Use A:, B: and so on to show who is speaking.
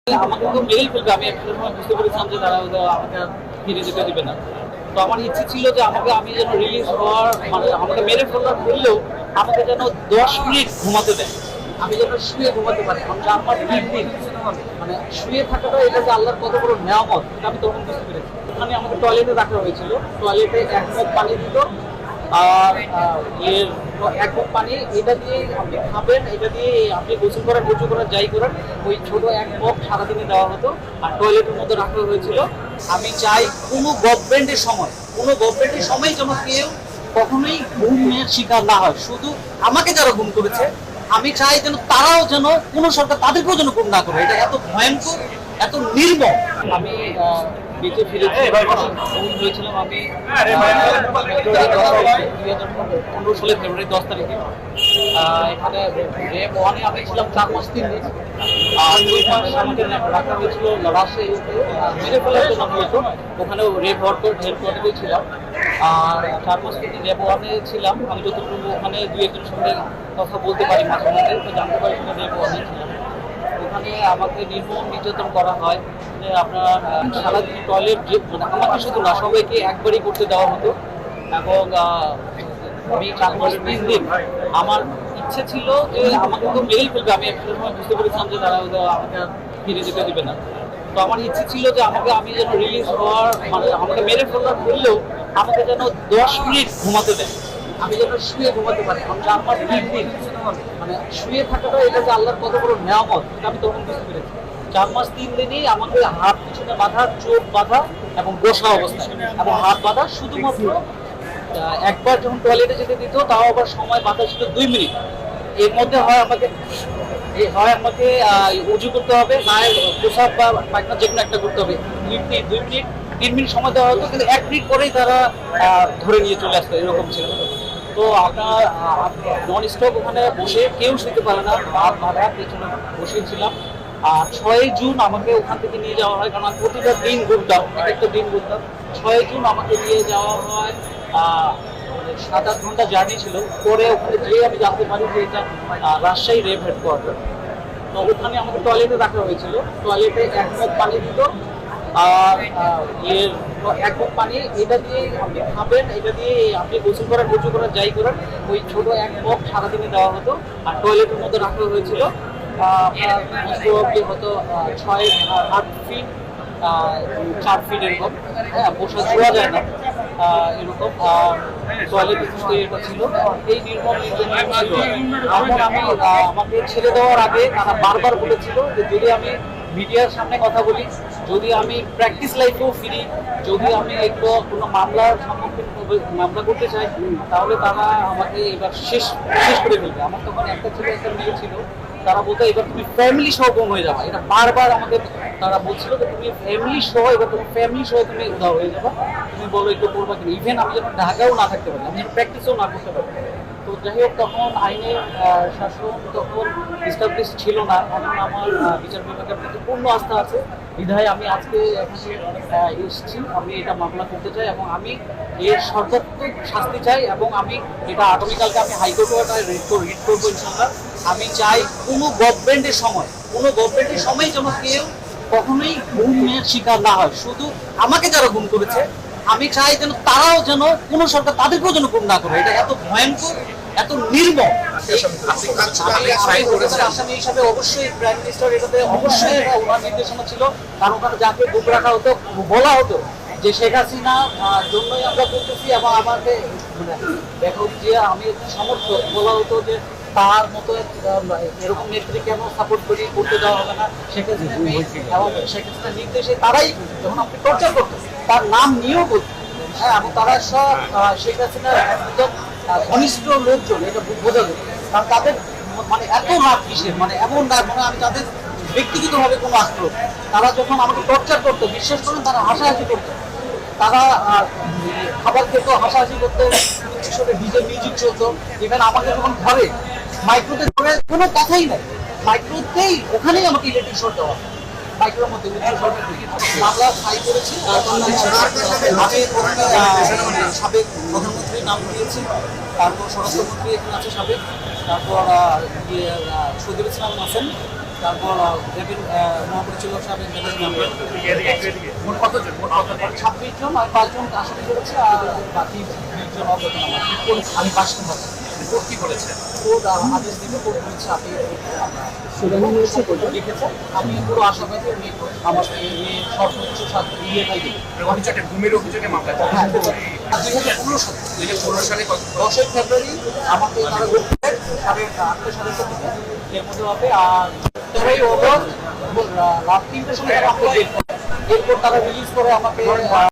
A: আমাকে তো মেরেই ফেলবে। আমি একটা সময় বুঝতে পেরেছিলাম যে তারা আমাকে ফিরে যেতে দিবে না। তো আমার ইচ্ছে ছিল যে আমি যেন রিলিজ হওয়ার আমাকে মেরে ফেললেও আমাকে যেন 10 মিনিট ঘুমাতে দেয়। আমি যেন শুয়ে ঘুমাতে পারি। কারণ আমার 3 দিন শুয়ে থাকাটা এটা যে আল্লাহর কত বড় নেয়ামত এটা আমি তখন বুঝতে পেরেছি। ওখানে আমাকে টয়লেটে রাখা হয়েছিল। টয়লেটে 1 মগ পানি দিত আর এর 1 মগ পানি, এটা দিয়ে আপনি খাবেন, এটা দিয়ে আপনি গোসল করার উঁচু করার যাই করার ওই ছোট 1 মগ সারাদিনে দেওয়া হতো। আর টয়লেটের মধ্যে রাখা হয়েছিল। আমি চাই কোনো গভর্নমেন্টের সময় যেন কেউ কখনোই ঘুমের শিকার না হয়। শুধু আমাকে যারা ঘুম করেছে আমি চাই যেন তারাও যেন কোনো সরকার তাদেরকেও যেন ঘুম না করে। এটা এত ভয়ঙ্কর, এত নির্মম। আমি বেঁচে ফিরেছি। হয়েছিলাম আমি 2015 সালের ফেব্রুয়ারি 10 তারিখে। এখানে রেপ ওয়ানে আমি ছিলাম 4 মাস 3 দিন। আর 2 মাস আমাকে রাখা হয়েছিল রাজশাহীতে মেরে ফেলার জন্য হয়েছিল। ওখানেও রেপ হেডকোয়ার্টারে ছিলাম। আর 4 মাস 3 দিন রেপ ওয়ানে ছিলাম। আমি যতটুকু ওখানে 2-1জনের সঙ্গে কথা বলতে পারি মাঝে মধ্যে, তো জানতে পারি সেটা রেপ ওয়ানে ছিলাম। ওখানে আমাকে নির্মম নির্যাতন করা হয় যে আপনার সারাদিন টয়লেট আমাকে শুধু না সবাইকে একবারই করতে দেওয়া হতো। এবং আমি 4 মাস 3 দিন আমার ইচ্ছে ছিল যে আমাকে তো মেরেই ফেলবে। আমি একটা সময় বুঝতে পেরেছিলাম যে তারা আমাকে ফিরে যেতে দিবে না। তো আমার ইচ্ছে ছিল যে আমি যেন রিলিজ হওয়ার আমাকে মেরে ফেললেও আমাকে যেন 10 মিনিট ঘুমাতে দেয়। আমি যেন শুয়ে ঘুমাতে পারি। কারণ আমার 3 দিন শুয়ে থাকাটা এটা যে আল্লাহর কত বড় নেয়ামত এটা আমি তখন বুঝতে পেরেছি। 4 মাস 3 দিনই আমাকে হাত পিছনে বাঁধা, চোখ বাঁধা এবং বসা অবস্থায় এবং হাত বাঁধা। শুধুমাত্র একবার যখন টয়লেটে যেতে দিত তাও আবার সময় বাঁধা ছিল 2 মিনিট। এর মধ্যে হয় আমাকে উজু করতে হবে, নায় প্রসাব বা পায়খানা যে কোনো একটা করতে হবে। 2 মিনিট 3 মিনিট সময় দেওয়া হতো, কিন্তু 1 মিনিট পরেই তারা ধরে নিয়ে চলে আসতো, এরকম ছিল। তো আপনার নন স্টপ ওখানে বসে কেউ শুতে পারে না, হাত বাঁধা পেছনে বসেছিলাম। আর 6 জুন আমাকে ওখান থেকে নিয়ে যাওয়া হয়, কারণ আমি প্রতিটা দিন ঘুরতাম, একটা দিন ঘুরতাম। 6 জুন আমাকে নিয়ে যাওয়া হয়। 7-8 ঘন্টা জার্নি ছিল। পরে ওখানে যেয়ে আমি জানতে পারি যে এটা রাজশাহী রেপ হেডকোয়ার্টার। তো ওখানে আমাকে টয়লেটে রাখা হয়েছিল। টয়লেটে 1 মগ পানি দিত আর এর 1 মগ পানি, এটা দিয়ে আপনি খাবেন, এটা দিয়ে আপনি গোসল করার উঁচু করার যাই করার ওই ছোট 1 মগ সারাদিনে দেওয়া হতো। আর টয়লেটের মধ্যে রাখা হয়েছিল আপনার হয়তো 6-8 ফিট 4 ফিট এরকম। হ্যাঁ, বসে শোয়া যায় না এরকম। আর টয়লেট এটা ছিল। এই নির্মম নির্যাতন ছিল। এখন আমাকে ছেড়ে দেওয়ার আগে তারা বারবার বলেছিল যে যদি আমি মিডিয়ার সামনে কথা বলি, যদি আমি প্র্যাকটিস লাইফেও ফিরি, যদি আমি একটু কোনো মামলার মামলা করতে চাই, তাহলে তারা আমাকে এবার শেষ করে ফেলবে। আমার তখন একটা ছিল, একটা মেয়ে ছিল। তারা বলতো এবার তুমি ফ্যামিলি সহ গুম হয়ে যাবা। এটা বারবার আমাকে তারা বলছিল যে তুমি ফ্যামিলি সহ তুমি উধাও হয়ে যাবা, তুমি বলো একটু করবা কিনা। ইভেন আমি যেন ঢাকাও না থাকতে পারি, আমি যেন প্র্যাকটিসও না করতে পারি। তো যাই হোক, তখন আইনের শাসন তখন এস্টাবলিশ ছিল না। এখন আমার বিচার বিভাগের প্রতি পূর্ণ আস্থা আছে, বিধায় আমি আজকে এখানে এসেছি। আমি এটা মামলা করতে চাই এবং আমি এর সর্বাত্মক শাস্তি চাই। এবং আমি এটা আগামীকালকে আমি হাইকোর্টে রিট করবো ইনশাল্লাহ। আমি চাই কোনো গভর্নমেন্টের সময় যেন কেউ কখনোই ঘুমের শিকার না হয়। শুধু আমাকে যারা ঘুম করেছে আমি চাই যেন তারাও যেন কোনো সরকার তাদেরকেও যেন ঘুম না করে। এটা এত ভয়ঙ্কর, এত নির্মম। আসামি হিসাবে অবশ্যই প্রাইম মিনিস্টার এটাতে অবশ্যই ওনার নির্দেশনা ছিল। কারণ ওখানে যাকে বুক রাখা হতো, বলা হতো যে শেখ হাসিনা জন্যই আমরা করতেছি এবং আমাকে দেখো যে আমি সমর্থক, বলা হতো যে তার মতো এরকম নেত্রী কেন সাপোর্ট করতে দেওয়া হবে না শেখ হাসিনা। এবং শেখ হাসিনার নির্দেশে তারাই যখন আপনি টর্চার করতেন তার নাম নিয়েও বলতেন। হ্যাঁ, এবং তারা সব শেখ হাসিনার একদম ঘনিষ্ঠ লোকজন, এটা বোঝা যায়। কারণ তাদের এত রাত কিসের, এমন রাত, আমি তাদের ব্যক্তিগতভাবে কোনো আক্রোশ। তারা যখন আমাকে টর্চার করতো, বিশ্বাস করেন, তারা হাসাহাসি করতো। তারা খাবার খেতো, হাসাহাসি করতো, ডিজে মিউজিক চলতো। ইভেন আমাকে যখন ঘরে মাইক্রোতে ধরে কোনো কথাই নাই, মাইক্রোতেই ওখানেই আমাকে ইলেকট্রিক শর্ট দেওয়া। মাইক্রোর মধ্যে মামলা ফাইল করেছি। আমি সাবেক প্রধানমন্ত্রীর নাম দিয়েছি, তারপর স্বরাষ্ট্রমন্ত্রী এখানে আছে সাবেক, তারপর সৈয়দুল ইসলাম আছেন, তারপর রেবেল মহাপরিচালক সাহেব রেবেল মেম্বার
B: মোট কতজন?
A: 26 জন আর 5 জন আসামি করেছে আর বাকি 20 জন অজ্ঞাতনামা। আমি 5 জন থাকি।
B: কোর্ট কি বলেছে?
A: কোর্ট আদেশ দিবে, কোর্ট বলেছে আপনি শুনানি হয়েছে, কোর্ট লিখেছে আমি পুরো আশাবাদী উনি আমাকে সর্বোচ্চ শাস্তি দিয়ে থাকি।
B: অভিযোগে ভূমির অভিযোগে মামলা
A: হ্যাঁ,
B: চলছে।
A: 2015 সালে
B: 2015 সালে কত?
A: 10ই ফেব্রুয়ারি আমাকে তারা গ্রেপ্তার 8:30 সালের থেকে এর মধ্যে হবে। আর 13ই অগস্ট রাত 3টার সময় তারা আমাকে এরপর তারা রিলিজ করে আমাকে